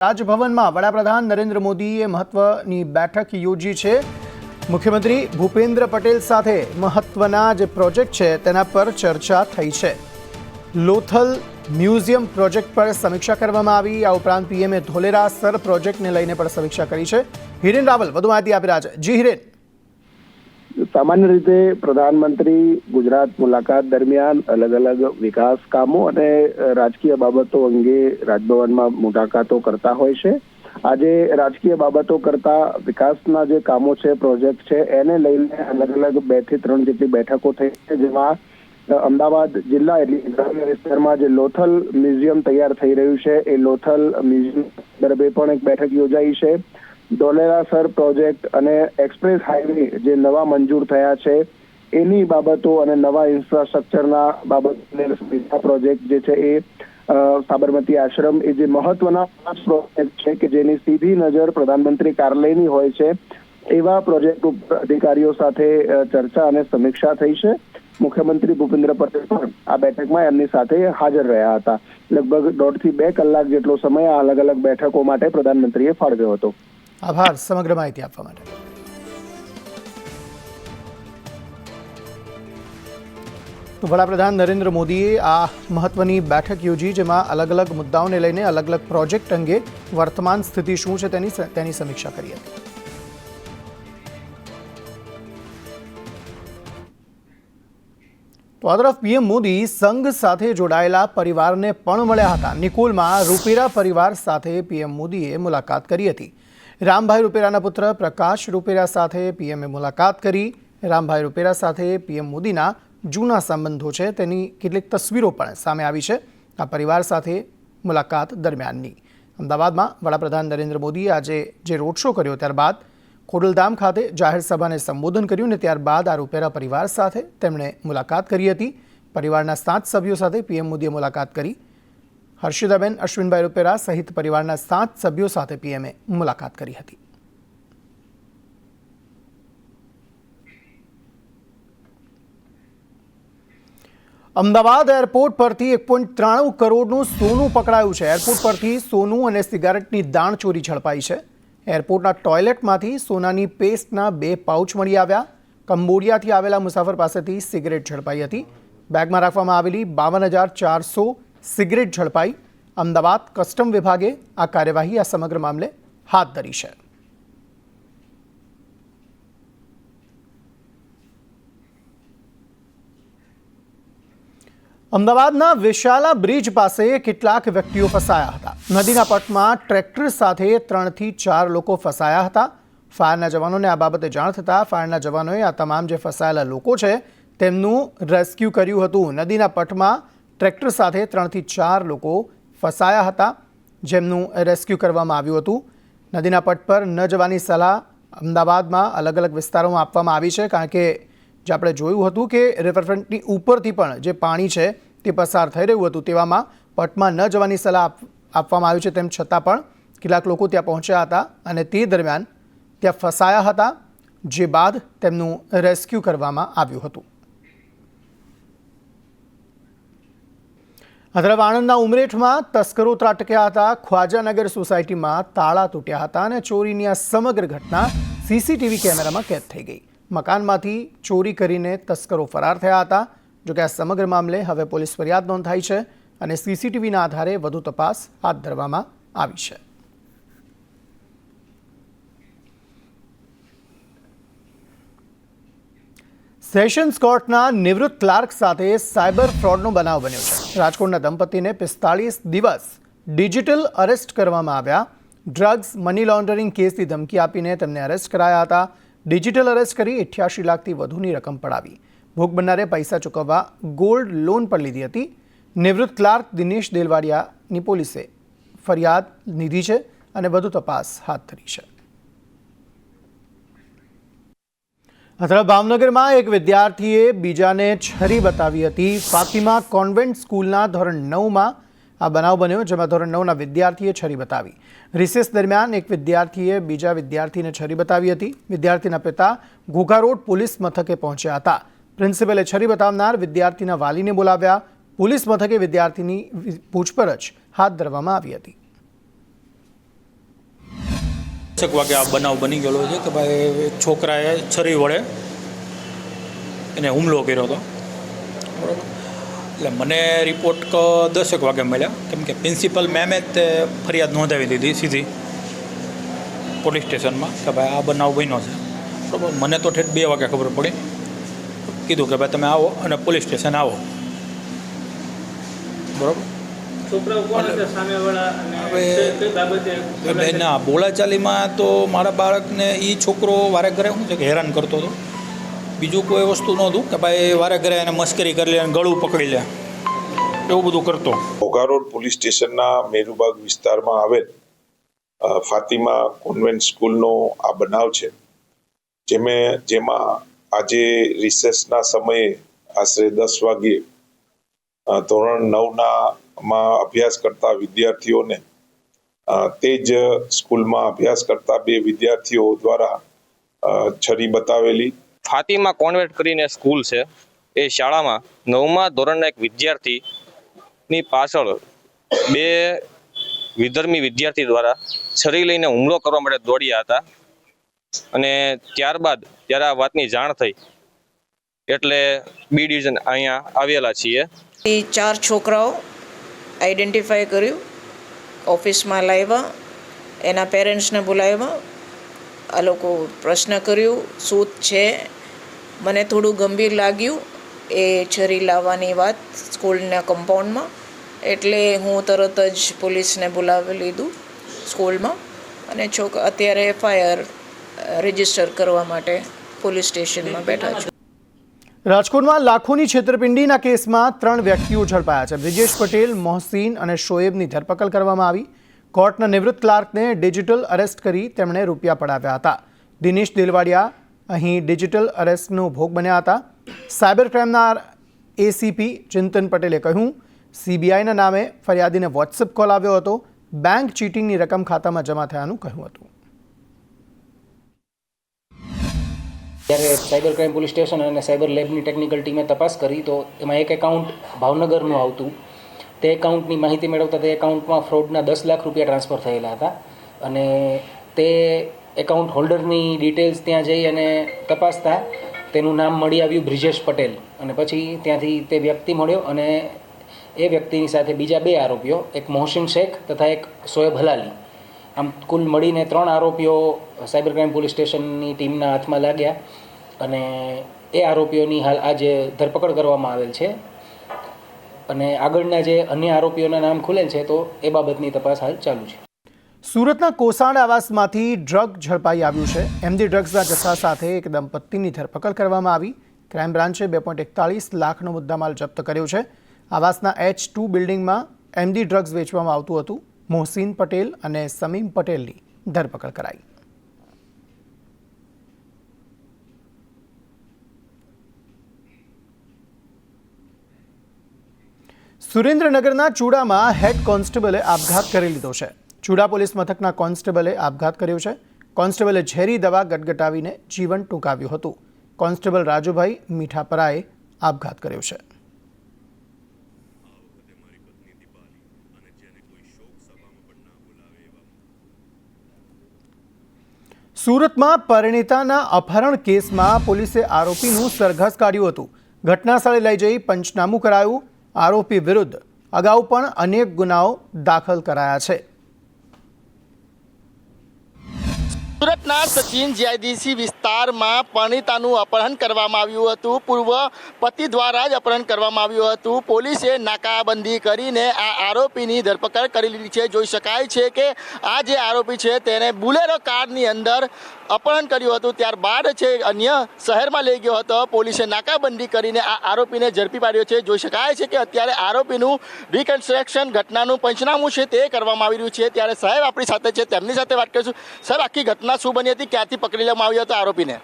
રાજભવનમાં વડાપ્રધાન નરેન્દ્ર મોદીએ મહત્વની બેઠક યોજી છે। મુખ્યમંત્રી ભૂપેન્દ્ર પટેલ સાથે મહત્વના જે પ્રોજેક્ટ છે તેના પર ચર્ચા થઈ છે। લોથલ મ્યુઝિયમ પ્રોજેક્ટ પર સમીક્ષા કરવામાં આવી। આ ઉપરાંત પીએમએ ધોલેરા સર પ્રોજેક્ટને લઈને પણ સમીક્ષા કરી છે। હિરેન રાવલ વધુ માહિતી આપી રહ્યા છે। જી હિરેન। सामान्य रीते प्रधानमंत्री गुजरात मुलाकात दरमियान अलग अलग विकास कामों और राजकीय बाबतों अंगे राजभवन में मुलाकातों करता होय छे। आजे राजकीय बाबतों करता विकासना जे कामों छे प्रोजेक्ट छे एने लईने अलग अलग 2 થી 3 જેટલી બેઠકો થઈ છે, જેમાં અમદાવાદ જિલ્લા એટલે ગ્રામ્ય વિસ્તારમાં જે લોથલ મ્યુઝિયમ તૈયાર થઈ રહ્યું છે એ લોથલ મ્યુઝિયમ દરબે પણ એક બેઠક યોજાઈ છે। ધોલેરા સર પ્રોજેક્ટ અને એક્સપ્રેસ હાઈવે જે નવા મંજૂર થયા છે એની બાબતો અને નવા ઇન્ફ્રાસ્ટ્રક્ચરના બાબતને બીજા પ્રોજેક્ટ જે છે એ સાબરમતી આશ્રમ એ જે મહત્વના 5 પ્રોજેક્ટ છે કે જેની સીધી નજર પ્રધાનમંત્રી કાર્યાલયની હોય છે એવા પ્રોજેક્ટ ઉપર અધિકારીઓ સાથે ચર્ચા અને સમીક્ષા થઈ છે। મુખ્યમંત્રી ભૂપેન્દ્ર પટેલ પણ આ બેઠકમાં એમની સાથે હાજર રહ્યા હતા। લગભગ 1.5 થી 2 કલાક જેટલો સમય આ અલગ અલગ બેઠકો માટે પ્રધાનમંત્રીએ ફાળવ્યો હતો। આભાર સમગ્ર માહિતી આપવા માટે। તો વડાપ્રધાન નરેન્દ્ર મોદીએ આ મહત્વની બેઠક યોજી, જેમાં અલગ અલગ મુદ્દાઓને લઈને અલગ અલગ પ્રોજેક્ટ અંગે વર્તમાન સ્થિતિ શું છે તેની સમીક્ષા કરી હતી। તો આ તરફ પીએમ મોદી સંઘ સાથે જોડાયેલા પરિવારને પણ મળ્યા હતા। નિકોલમાં રૂપેરા પરિવાર સાથે પીએમ મોદીએ મુલાકાત કરી હતી। રામભાઈ રૂપેરાના પુત્ર પ્રકાશ રૂપેરા સાથે પીએમએ મુલાકાત કરી। રામભાઈ રૂપેરા સાથે પીએમ મોદીના જૂના સંબંધો છે તેની કેટલીક તસવીરો પણ સામે આવી છે આ પરિવાર સાથે મુલાકાત દરમિયાનની। અમદાવાદમાં વડાપ્રધાન નરેન્દ્ર મોદીએ આજે જે રોડ શો કર્યો ત્યારબાદ ખોડલધામ ખાતે જાહેર સભાને સંબોધન કર્યું અને ત્યારબાદ આ રૂપેરા પરિવાર સાથે તેમણે મુલાકાત કરી હતી। પરિવારના 7 સભ્યો સાથે પીએમ મોદીએ મુલાકાત કરી। હર્ષિદાબેન અશ્વિનભાઈ રૂપેરા સહિત પરિવારના 7 સભ્યો સાથે પીએમએ મુલાકાત કરી હતી। અમદાવાદ એરપોર્ટ પરથી 1.93 કરોડનું સોનું પકડાયું છે। એરપોર્ટ પરથી સોનું અને સિગારેટની દાણચોરી ઝડપાઈ છે। એરપોર્ટના ટોયલેટમાંથી સોનાની પેસ્ટના 2 પાઉચ મળી આવ્યા। કંબોડિયાથી આવેલા મુસાફર પાસેથી સિગરેટ ઝડપાઈ હતી। બેગમાં રાખવામાં આવેલી 52,400 સિગરેટ ઝડપાઈ। અમદાવાદ કસ્ટમ વિભાગે આ કાર્યવાહી આ સમગ્ર મામલે હાથ ધરી છે। અમદાવાદના વિશાલા બ્રિજ પાસે કેટલાક વ્યક્તિઓ ફસાયા હતા। નદીના પટમાં ટ્રેક્ટર સાથે 3 થી 4 લોકો ફસાયા હતા। ફાયરના જવાનોને આ બાબતે જાણ થતાં ફાયરના જવાનોએ આ તમામ જે ફસાયેલા લોકો છે તેમનું રેસ્ક્યુ કર્યું હતું। નદીના પટમાં ટ્રેક્ટર સાથે 3 થી 4 લોકો ફસાયા હતા જેમનું રેસ્ક્યુ કરવામાં આવ્યું હતું। નદીના પટ પર ન જવાની સલાહ અમદાવાદમાં અલગ અલગ વિસ્તારોમાં આપવામાં આવી છે, કારણ કે જે આપણે જોયું હતું કે રિવરફ્રન્ટની ઉપરથી પણ જે પાણી છે તે પસાર થઈ રહ્યું હતું, તેવામાં પટમાં ન જવાની સલાહ આપવામાં આવી છે। તેમ છતાં પણ કેટલાક લોકો ત્યાં પહોંચ્યા હતા અને તે દરમિયાન ત્યાં ફસાયા હતા, જે બાદ તેમનું રેસ્ક્યુ કરવામાં આવ્યું હતું। આ તરફ આણંદના ઉમરેઠમાં તસ્કરો ત્રાટક્યા હતા। ખ્વાજાનગર સોસાયટીમાં તાળા તૂટ્યા હતા અને ચોરીની આ સમગ્ર ઘટના સીસીટીવી કેમેરામાં કેદ થઈ ગઈ। મકાનમાંથી ચોરી કરીને તસ્કરો ફરાર થયા હતા। જોકે આ સમગ્ર મામલે હવે પોલીસ ફરિયાદ નોંધાઈ છે અને સીસીટીવીના આધારે વધુ તપાસ હાથ ધરવામાં આવી છે। સેશન્સ કોર્ટના નિવૃત્ત ક્લાર્ક સાથે સાયબર ફ્રોડનો બનાવ બન્યો છે। રાજકોટના દંપતીને 45 દિવસ ડિજિટલ અરેસ્ટ કરવામાં આવ્યા। ડ્રગ્સ મની લોન્ડરિંગ કેસની ધમકી આપીને તેમને અરેસ્ટ કરાયા હતા। ડિજિટલ અરેસ્ટ કરી 88 લાખથી વધુની રકમ પડાવી। ભોગ બનનારે પૈસા ચૂકવવા ગોલ્ડ લોન પર લીધી હતી। નિવૃત્ત ક્લાર્ક દિનેશ દેલવાડિયાની પોલીસે ફરિયાદ લીધી છે અને વધુ તપાસ હાથ ધરી છે। અત્યારે ભાવનગરમાં એક વિદ્યાર્થીએ બીજાને છરી બતાવી હતી। ફાતિમા કોન્વેન્ટ સ્કૂલના ધોરણ 9માં આ બનાવ બન્યો, જેમાં ધોરણ 9ના વિદ્યાર્થીએ છરી બતાવી। રિસેસ દરમિયાન એક વિદ્યાર્થીએ બીજા વિદ્યાર્થીને છરી બતાવી હતી। વિદ્યાર્થીના પિતા ઘોઘા રોડ પોલીસ મથકે પહોંચ્યા હતા। પ્રિન્સિપલે છરી બતાવનાર વિદ્યાર્થીના વાલીને બોલાવ્યા। પોલીસ મથકે વિદ્યાર્થીની પૂછપરછ હાથ ધરવામાં આવી હતી। છેક વાગે આ બનાવ બની ગયેલો છે કે ભાઈ એક છોકરાએ છરી વડે એને હુમલો કર્યો હતો, બરાબર. એટલે મને રિપોર્ટ 10 વાગે મળ્યા, કેમ કે પ્રિન્સિપલ મેમે જ તે ફરિયાદ નોંધાવી દીધી સીધી પોલીસ સ્ટેશનમાં કે ભાઈ આ બનાવ બન્યો છે, બરાબર. મને તો ઠેઠ 2 વાગે ખબર પડી, કીધું કે ભાઈ તમે આવો અને પોલીસ સ્ટેશન આવો, બરાબર. હવે ના બોલાચાલીમાં તો મારા બાળકને એ છોકરો વારે ઘરે શું છે કે હેરાન કરતો હતો, બીજું કોઈ વસ્તુ નહોતું કે ભાઈ વારે ઘરે એને મસ્કરી કરી લે અને ગળું પકડી લે, એવું બધું કરતો. ઘોઘા પોલીસ સ્ટેશનના મેરુબાગ વિસ્તારમાં આવેલ ફાતિમા કોન્વેન્ટ સ્કૂલનો આ બનાવ છે, જેમાં આજે રિસેસના સમયે આશરે 10 વાગ્યે ધોરણ 9માં અભ્યાસ કરતા વિદ્યાર્થીઓને તે જ સ્કૂલમાં અભ્યાસ કરતા 2 વિદ્યાર્થીઓ દ્વારા છરી બતાવેલી. ફાતિમા કોન્વેન્ટ કરીને સ્કૂલ છે, એ શાળામાં 9મા ધોરણના એક વિદ્યાર્થીની પાછળ 2 વિધર્મી વિદ્યાર્થી દ્વારા છરી લઈને હુમલો કરવા માટે દોડ્યા હતા અને ત્યારબાદ જ્યારે આ વાતની જાણ થઈ એટલે બી ડિવિઝન અહીંયા આવેલા છીએ. 4 છોકરાઓ આઈડેન્ટિફાઈ કર્યું, ઓફિસમાં લાવ્યા, એના પેરેન્ટ્સને બોલાવ્યા, આ લોકો પ્રશ્ન કર્યું શું છે. મને થોડું ગંભીર લાગ્યું એ છરી લાવવાની વાત સ્કૂલના કમ્પાઉન્ડમાં, એટલે હું તરત જ પોલીસને બોલાવી લીધું સ્કૂલમાં અને અત્યારે FIR રજીસ્ટર કરવા માટે પોલીસ સ્ટેશનમાં બેઠા છું. રાજકોટમાં લાખોની છેતરપિંડીના કેસમાં 3 વ્યક્તિઓ ઝડપાયા છે. બ્રિજેશ પટેલ, મોહસીન અને શોએબની ધરપકડ કરવામાં આવી. કોર્ટના નિવૃત્ત ક્લાર્કને ડિજિટલ અરેસ્ટ કરી તેમણે રૂપિયા પડાવ્યા હતા. દિનેશ દિલવાડિયા અહીં ડિજિટલ અરેસ્ટનો ભોગ બન્યા હતા. સાયબર ક્રાઇમના ACP ચિંતન પટેલે કહ્યું, CBIના નામે ફરિયાદીને વોટ્સએપ કોલ આવ્યો હતો. બેંક ચીટિંગની રકમ ખાતામાં જમા થયાનું કહ્યું હતું. જ્યારે સાયબર ક્રાઇમ પોલીસ સ્ટેશન અને સાયબર લેબની ટેકનિકલ ટીમે તપાસ કરી તો એમાં એક એકાઉન્ટ ભાવનગરનું આવતું. તે એકાઉન્ટની માહિતી મેળવતા તે એકાઉન્ટમાં ફ્રોડના 10 લાખ રૂપિયા ટ્રાન્સફર થયેલા હતા અને તે એકાઉન્ટ હોલ્ડરની ડિટેલ્સ ત્યાં જઈ અને તપાસતા તેનું નામ મળી આવ્યું બ્રિજેશ પટેલ અને પછી ત્યાંથી તે વ્યક્તિ મળ્યો અને એ વ્યક્તિની સાથે બીજા 2 આરોપીઓ, એક મોહસિન શેખ તથા એક શોએબ હલાલી, આમ કુલ મળીને 3 આરોપીઓ સાયબર ક્રાઇમ પોલીસ સ્ટેશનની ટીમના હાથમાં લાગ્યા અને એ આરોપીઓની હાલ આજે ધરપકડ કરવામાં આવેલ છે અને આગળના જે અન્ય આરોપીઓના નામ ખુલેલ છે તો એ બાબતની તપાસ હાલ ચાલુ છે. સુરતના કોસાડ આવાસમાંથી ડ્રગ ઝડપાઈ આવ્યું છે. MD ડ્રગ્સના જથ્થા સાથે એક દંપતીની ધરપકડ કરવામાં આવી. ક્રાઇમ બ્રાન્ચે 2.41 લાખનો મુદ્દામાલ જપ્ત કર્યો છે. આવાસના H2 બિલ્ડિંગમાં MD ડ્રગ્સ વેચવામાં આવતું હતું. મોહસીન પટેલ અને સમીમ પટેલની ધરપકડ કરાઈ. સુરેન્દ્રનગરના ચૂડામાં હેડ કોન્સ્ટેબલે આપઘાત કરી લીધો છે. ચૂડા પોલીસ મથકના કોન્સ્ટેબલે આપઘાત કર્યો છે. કોન્સ્ટેબલે ઝેરી દવા ગટગટાવીને જીવન ટૂંકાવ્યું હતું. કોન્સ્ટેબલ રાજુભાઈ મીઠાપરાએ આપઘાત કર્યો છે. સુરતમાં પરિણીતાના અપહરણ કેસમાં પોલીસે આરોપીનું સરઘસ કાઢ્યું હતું. ઘટનાસ્થળે લઈ જઈ પંચનામું કરાયું. આરોપી વિરુદ્ધ અગાઉ પણ અનેક ગુનાઓ દાખલ કરાયા છે. સુરતના સચિન જીઆઈડીસી વિસ્તારમાં પરિણીતાનું અપહરણ કરવામાં આવ્યું હતું. પૂર્વ પતિ દ્વારા જ અપહરણ કરવામાં આવ્યું હતું. પોલીસે નાકાબંધી કરીને આ આરોપીની ધરપકડ કરી લીધી છે. જોઈ શકાય છે કે આ જે આરોપી છે તેને બુલેરો કારની અંદર અપહરણ કર્યું હતું, ત્યારબાદ છે અન્ય શહેરમાં લઈ ગયો હતો. પોલીસે નાકાબંધી કરીને આ આરોપીને ઝડપી પાડ્યો છે. જોઈ શકાય છે કે અત્યારે આરોપીનું રિકન્સ્ટ્રક્શન ઘટનાનું પંચનામું છે તે કરવામાં આવી રહ્યું છે. ત્યારે સાહેબ આપણી સાથે છે, તેમની સાથે વાત કરીશું. સાહેબ, આખી ઘટના શું બની હતી, ક્યાંથી પકડી લેવામાં આવ્યો હતો આરોપીને?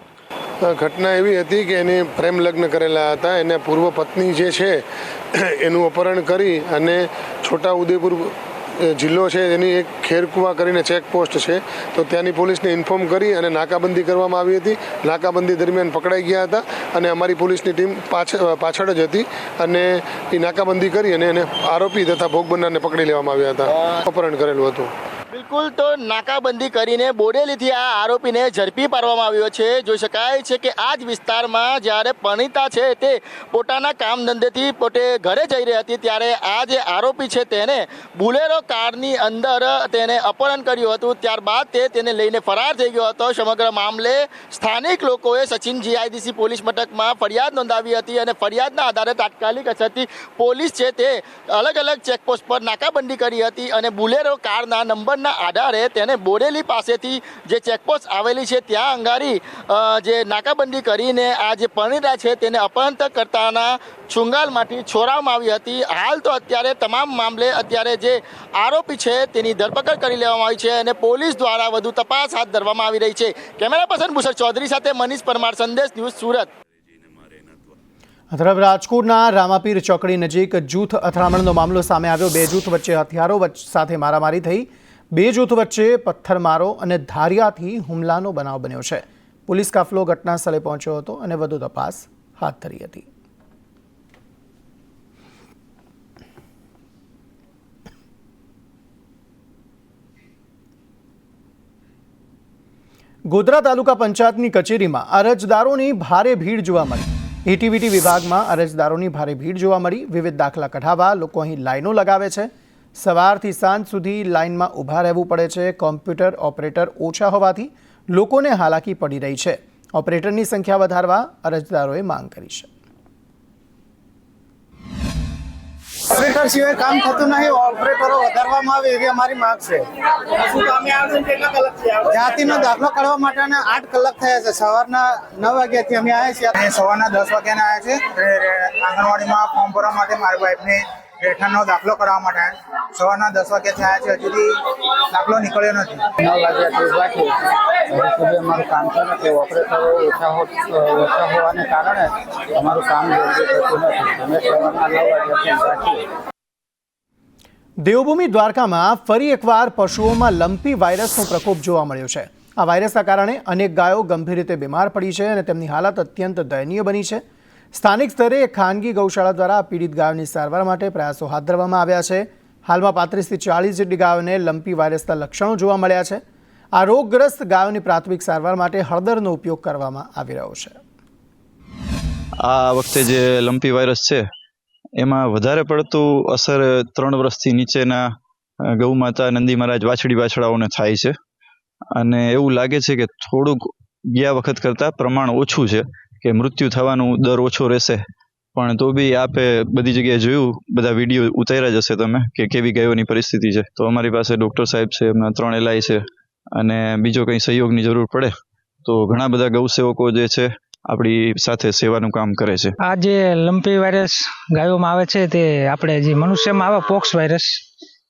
ઘટના એવી હતી કે એને પ્રેમ લગ્ન કરેલા હતા. એને પૂર્વ પત્ની જે છે એનું અપહરણ કરી અને છોટાઉદેપુર જિલ્લો છે એની એક ખેરકુવા કરીને ચેકપોસ્ટ છે તો ત્યાંની પોલીસને ઇન્ફોર્મ કરી અને નાકાબંધી કરવામાં આવી હતી. નાકાબંધી દરમિયાન પકડાઈ ગયા હતા અને અમારી પોલીસની ટીમ પાછળ જ હતી અને એ નાકાબંધી કરી અને એને આરોપી તથા ભોગ બનનારને પકડી લેવામાં આવ્યા હતા. અપહરણ કરેલું હતું. બિલકુલ, તો નાકાબંધી કરીને બોડેલીથી આ આરોપીને ઝડપી પાડવામાં આવ્યો છે. જોઈ શકાય છે કે આ જ વિસ્તારમાં જ્યારે પરિણીતા છે તે પોતાના કામ ધંધેથી પોતે ઘરે જઈ રહી હતી ત્યારે આ જે આરોપી છે તેને બુલેરો કારની અંદર તેને અપહરણ કર્યું હતું. ત્યારબાદ તેને લઈને ફરાર થઈ ગયો હતો. સમગ્ર મામલે સ્થાનિક લોકોએ સચિન જીઆઈડીસી પોલીસ મથકમાં ફરિયાદ નોંધાવી હતી અને ફરિયાદના આધારે તાત્કાલિક અસરથી પોલીસ છે તે અલગ અલગ ચેકપોસ્ટ પર નાકાબંધી કરી હતી અને બુલેરો કારના નંબરના આધારે તેને બોડેલી પાસેથી જે ચેકપોસ્ટ આવેલી છે ત્યાં અંગારી જે નાકાબંધી કરીને આ જે પરિણીતા છે તેને અપહરણ કરતાના છુંગાલમાંથી છોડાવવામાં આવી હતી. હાલ તો અત્યારે તમામ મામલે અત્યારે જે આરોપી છે તેની ધરપકડ કરી લેવામાં આવી છે અને પોલીસ દ્વારા વધુ તપાસ હાથ ધરવામાં આવી રહી છે. કેમેરા પર્સન ભૂષણ ચૌધરી સાથે મનીષ પરમાર, સંદેશ ન્યૂઝ, સુરત. આ તરફ રાજકોટના રામાપીર ચોકડી નજીક જૂથ અથડામણનો મામલો સામે આવ્યો. બે જૂથ વચ્ચે હથિયારો સાથે મારામારી થઈ. બે જૂથ વચ્ચે પથ્થરમારો અને ધારિયાથી હુમલાનો બનાવ બન્યો છે. પોલીસ કાફલો ઘટના સ્થળે પહોંચ્યો હતો અને વધુ તપાસ હાથ ધરી હતી. ગોધરા તાલુકા પંચાયતની કચેરીમાં અરજદારોની ભારે ભીડ જોવા મળી. એટીવીટી વિભાગમાં અરજદારોની ભારે ભીડ જોવા મળી. વિવિધ દાખલા કઢાવવા લોકો અહીં લાઈનો લગાવે છે. સવારથી સાંજ સુધી લાઇનમાં ઊભા રહેવું પડે છે. કોમ્પ્યુટર ઓપરેટર ઓછા હોવાથી લોકોને હાલાકી પડી રહી છે. ઓપરેટરની સંખ્યા વધારવા અરજદારોએ માંગ કરી છે. ઓપરેટર સિવાય કામ થતું નહીં, ઓપરેટરો વધારવામાં આવે એવી અમારી માંગ છે. જાતિનો દાખલો કાઢવા માટે 8 કલાક થયા છે. સવારના 9 વાગ્યાથી અમે આવ્યા છીએ. સવારના 10 વાગ્યાના આવ્યા છે. આંગણવાડીમાં ફોર્મ ભરવા માટે મારી વાઈફને રેઠાનો દાખલો કરવા માટે સવારના 10 વાગ્યાથી આવ્યા છે. હજુ સુધી દાખલો નીકળ્યો નથી. 9 વાગ્યાથી બાકી હજુ સુધી અમારું કામ છે નથી. ઓપરેટરો ઓછા હોવાને કારણે અમારું કામ જલ્દી થતું નથી. અમે સવારના 9 વાગ્યાથી બાકી. દેવભૂમિ દ્વારકામાં ફરી એકવાર પશુઓમાં લંપી વાયરસનો પ્રકોપ જોવા મળ્યો છે. આ વાયરસના કારણે અનેક ગાયો ગંભીર રીતે બીમાર પડી છે અને તેમની હાલત અત્યંત દયનીય બની છે. સ્થાનિક સ્તરે ખાનગી ગૌશાળા દ્વારા પીડિત ગાયોની સારવાર માટે પ્રયાસો હાથ ધરવામાં આવ્યા છે. હાલમાં 35 થી 40 જેટલી ગાયોને લંપી વાયરસના લક્ષણો જોવા મળ્યા છે. આ રોગગ્રસ્ત ગાયોની પ્રાથમિક સારવાર માટે હળદરનો ઉપયોગ કરવામાં આવી રહ્યો છે. આ વખતે જે લંપી વાયરસ છે એમાં વધારે પડતું અસર 3 વર્ષથી નીચેના ગૌમાતા, નંદી મહારાજ, વાછડી વાછડાઓને થાય છે અને એવું લાગે છે કે થોડુંક ગયા વખત કરતાં પ્રમાણ ઓછું છે, કે મૃત્યુ થવાનું દર ઓછો રહેશે. પણ તો બી આપે બધી જગ્યાએ જોયું, બધા વિડીયો ઉતાર્યા જ હશે તમે કે કેવી ગાયોની પરિસ્થિતિ છે. તો અમારી પાસે ડૉક્ટર સાહેબ છે, એમના 3 LI છે અને બીજો કંઈ સહયોગની જરૂર પડે તો ઘણા બધા ગૌસેવકો જે છે આપણી સાથે સેવાનું કામ કરે છે. આ જે લંપી વાયરસ ગાયોમાં આવે છે તે આપણે જે મનુષ્યમાં આવે પોક્સ વાયરસ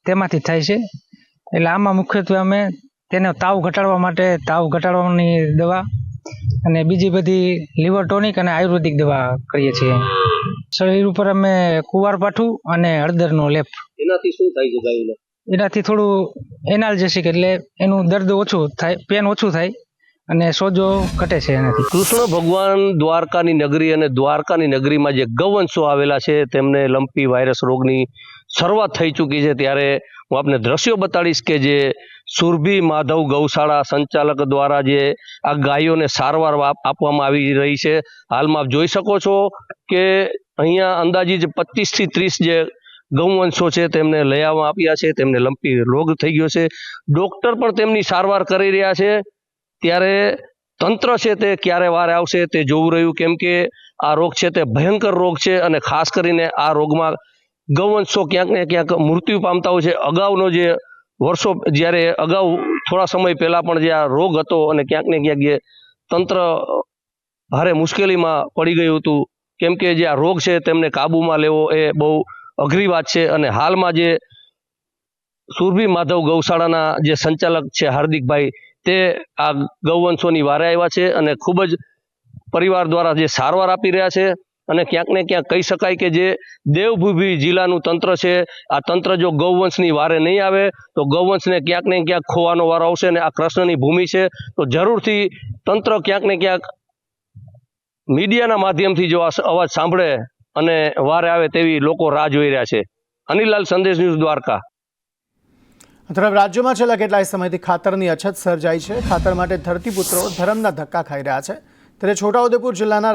તેમાંથી થાય છે. એટલે આમાં મુખ્યત્વે અમે તેને તાવ ઘટાડવાની દવા અને બીજી બધી લીવર ટોનિક અને આયુર્વેદિક દવા કરીએ છીએ. શરીર ઉપર અમે કુવારપાઠું અને હળદરનો લેપ. એનાથી શું થાય છે ગાયોને? એનાથી થોડું એનાલ્જેસિક એટલે એનું દર્દ ઓછું થાય, પેન ઓછું થાય અને સોજો ઘટે છે એનાથી. કૃષ્ણ ભગવાન દ્વારકાની નગરી અને દ્વારકાની નગરીમાં જે ગૌવંશો આવેલા છે તેમને લંપી વાયરસ રોગની શરૂઆત થઈ ચૂકી છે. ત્યારે હું આપને દ્રશ્યો બતાડીશ કે જે સુરભી માધવ ગૌશાળા સંચાલક દ્વારા જે આ ગાયોને સારવાર આપવામાં આવી રહી છે. હાલમાં આપ જોઈ શકો છો કે અહીંયા અંદાજિત 25 થી 30 જે ગૌવંશો છે તેમને લઈ આવવામાં આવ્યા છે. તેમને લંપી રોગ થઈ ગયો છે. ડોક્ટર પણ તેમની સારવાર કરી રહ્યા છે. ત્યારે તંત્ર છે તે ક્યારે વારે આવશે તે જોવું રહ્યું, કેમ કે આ રોગ છે તે ભયંકર રોગ છે અને ખાસ કરીને આ રોગમાં ગૌવંશો ક્યાંક ને ક્યાંક મૃત્યુ પામતા હોય છે. અગાઉનો જે વર્ષો જ્યારે અગાઉ થોડા સમય પહેલા પણ જે આ રોગ હતો અને ક્યાંક ને ક્યાંક જે તંત્ર ભારે મુશ્કેલીમાં પડી ગયું હતું, કેમ કે જે આ રોગ છે તેમને કાબૂમાં લેવો એ બહુ અઘરી વાત છે. અને હાલમાં જે સુરભી માધવ ગૌશાળાના જે સંચાલક છે હાર્દિકભાઈ, તે આ ગૌવંશોની વારે આવ્યા છે અને ખૂબ જ પરિવાર દ્વારા જે સારવાર આપી રહ્યા છે. અને ક્યાંક ને ક્યાંક કહી શકાય કે જે દેવભૂમિ જિલ્લાનું તંત્ર છે, આ તંત્ર જો ગૌવંશની વારે નહીં આવે તો ગૌવંશને ક્યાંક ને ક્યાંક ખોવાનો વારો આવશે. અને આ કૃષ્ણની ભૂમિ છે તો જરૂરથી તંત્ર ક્યાંક ને ક્યાંક મીડિયાના માધ્યમથી જો આ અવાજ સાંભળે અને વારે આવે તેવી લોકો રાહ જોઈ રહ્યા છે. અનિલાલ, સંદેશ ન્યૂઝ, દ્વારકા. તરફ રાજ્યમાં છેલ્લા કેટલાય સમયથી ખાતરની અછત સર્જાઈ છે. ખાતર માટે ધરતીપુત્રો ધરમના ધક્કા ખાઈ રહ્યા છે. ત્યારે છોટાઉદેપુર જિલ્લાના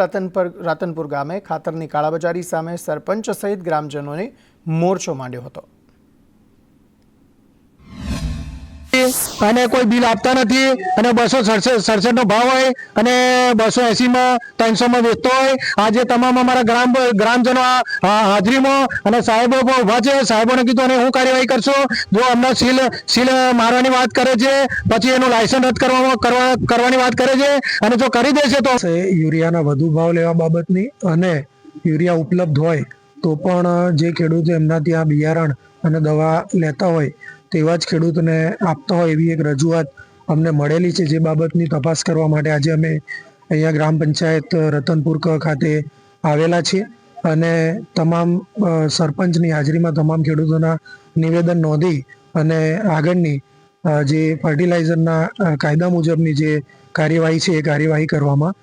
રાતનપુર ગામે ખાતરની કાળાબજારી સામે સરપંચ સહિત ગ્રામજનોએ મોરચો માંડ્યો હતો. અને કોઈ બિલ આપતા નથી અને 267 નો ભાવ હોય અને 280માં 300માં વેચતો હોય. આજે તમામ અમારા ગ્રામજનો હાજરીમાં અને સાહેબો ઉભા છે. સાહેબોને કીધું અને હું કાર્યવાહી કરશો. જો અમને સીલ મારવાની વાત કરે છે, પછી એનું લાયસન્સ રદ કરવાની વાત કરે છે અને જો કરી દેશે તો યુરિયાના વધુ ભાવ લેવા બાબતની અને યુરિયા ઉપલબ્ધ હોય તો પણ જે ખેડૂતો એમના ત્યાં બિયારણ અને દવા લેતા હોય તેવા જ ખેડૂતોને આપતા હોય એવી એક રજૂઆત અમને મળેલી છે. જે બાબતની તપાસ કરવા માટે આજે અમે અહીંયા ગ્રામ પંચાયત રતનપુર ખાતે આવેલા છીએ અને તમામ સરપંચની હાજરીમાં તમામ ખેડૂતોના નિવેદન નોંધી અને આગળની જે ફર્ટિલાઇઝરના કાયદા મુજબની જે કાર્યવાહી છે એ કાર્યવાહી કરવામાં.